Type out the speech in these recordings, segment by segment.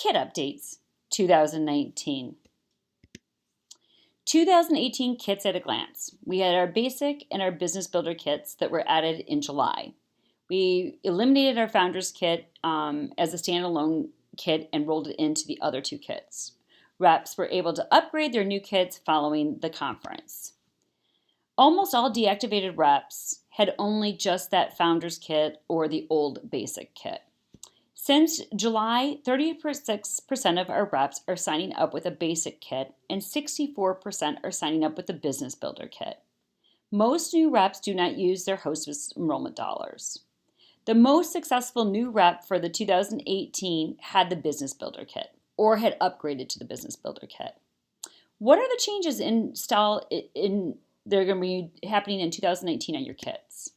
Kit Updates 2019. 2018 kits at a glance. We had our basic and our business builder kits that were added in July. We eliminated our founders kit as a standalone kit and rolled it into the other two kits. Reps were able to upgrade their new kits following the conference. Almost all deactivated reps had only just that founders kit or the old basic kit. Since July, 36% of our reps are signing up with a basic kit and 64% are signing up with the business builder kit. Most new reps do not use their hostess enrollment dollars. The most successful new rep for the 2018 had the business builder kit or had upgraded to the business builder kit. What are the changes that are going to be happening in 2019 on your kits?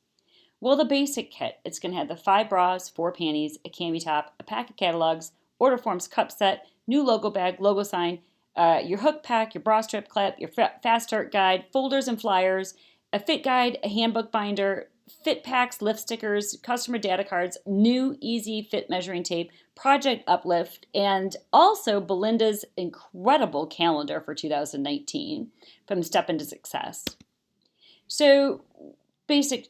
Well, the basic kit, it's going to have the 5 bras, 4 panties, a cami top, a pack of catalogs, order forms cup set, new logo bag, logo sign, your hook pack, your bra strip clip, your fast start guide, folders and flyers, a fit guide, a handbook binder, fit packs, lift stickers, customer data cards, new easy fit measuring tape, project uplift, and also Belinda's incredible calendar for 2019 from Step Into Success. So basic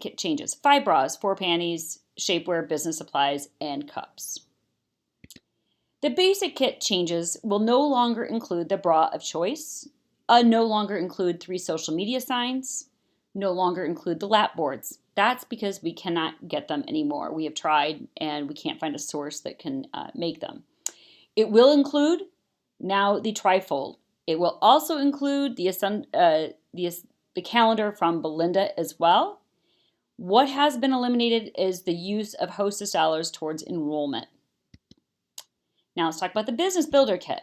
kit changes: 5 bras, 4 panties, shapewear, business supplies, and cups. The basic kit changes will no longer include the bra of choice, no longer include 3 social media signs, no longer include the lap boards. That's because we cannot get them anymore. We have tried and we can't find a source that can make them. It will include now the trifold. It will also include the calendar from Belinda as well. What has been eliminated is the use of hostess dollars towards enrollment. Now let's talk about the business builder kit.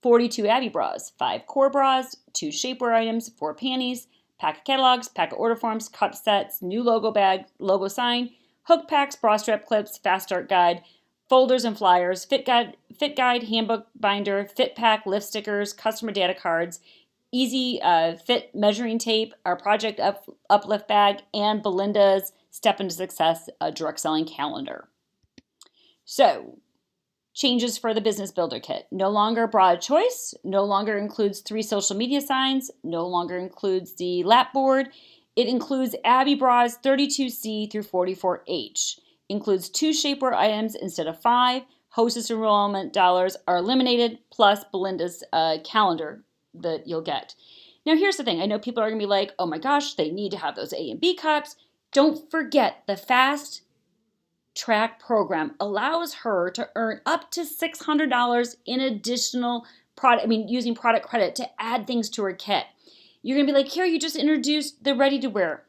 42 Abby bras, 5 core bras, 2 shapewear items, 4 panties, pack of catalogs, pack of order forms, cup sets, new logo bag, logo sign, hook packs, bra strap clips, fast start guide, folders and flyers, fit guide, handbook binder, fit pack, lift stickers, customer data cards, easy fit measuring tape, our project uplift bag, and Belinda's Step Into Success direct selling calendar. So, changes for the business builder kit. No longer broad choice, no longer includes 3 social media signs, no longer includes the lap board. It includes Abby bras 32C through 44H. Includes 2 shapewear items instead of 5. Hostess enrollment dollars are eliminated, plus Belinda's calendar that you'll get. Now here's the thing. I know people are going to be like, oh my gosh, they need to have those A and B cups. Don't forget the fast track program allows her to earn up to $600 in additional using product credit to add things to her kit. You're going to be like, here, you just introduced the ready to wear.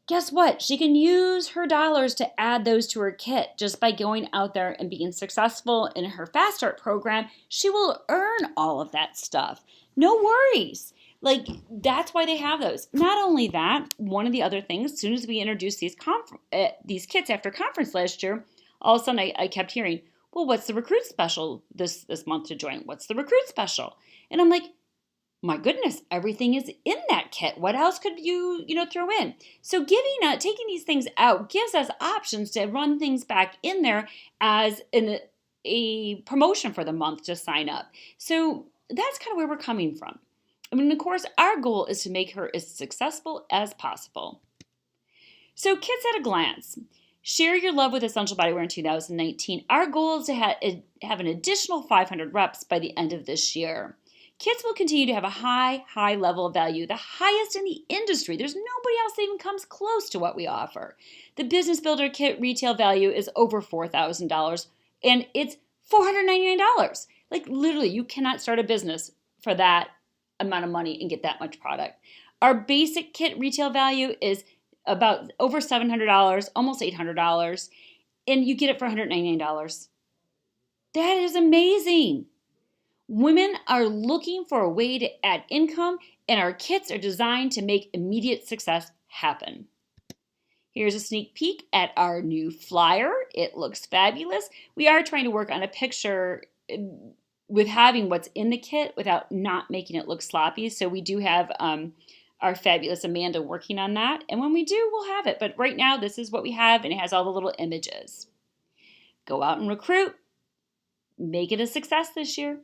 Guess what? She can use her dollars to add those to her kit just by going out there and being successful in her Fast Start program. She will earn all of that stuff. No worries. That's why they have those. Not only that, one of the other things, as soon as we introduced these kits after conference last year, all of a sudden I kept hearing, well, what's the recruit special this month to join? What's the recruit special? And I'm like, my goodness, everything is in that kit. What else could you throw in? So taking these things out gives us options to run things back in there as a promotion for the month to sign up. So that's kind of where we're coming from. Of course, our goal is to make her as successful as possible. So kits at a glance. Share your love with Essential Bodywear in 2019. Our goal is to have an additional 500 reps by the end of this year. Kits will continue to have a high level of value, the highest in the industry. There's nobody else that even comes close to what we offer. The Business Builder Kit retail value is over $4,000, and it's $499. Literally, you cannot start a business for that amount of money and get that much product. Our basic kit retail value is about over $700, almost $800, and you get it for $199. That is amazing. Women are looking for a way to add income, and our kits are designed to make immediate success happen. Here's a sneak peek at our new flyer. It looks fabulous. We are trying to work on a picture with having what's in the kit without not making it look sloppy. So we do have our fabulous Amanda working on that. And when we do, we'll have it. But right now, this is what we have, and it has all the little images. Go out and recruit. make it a success this year.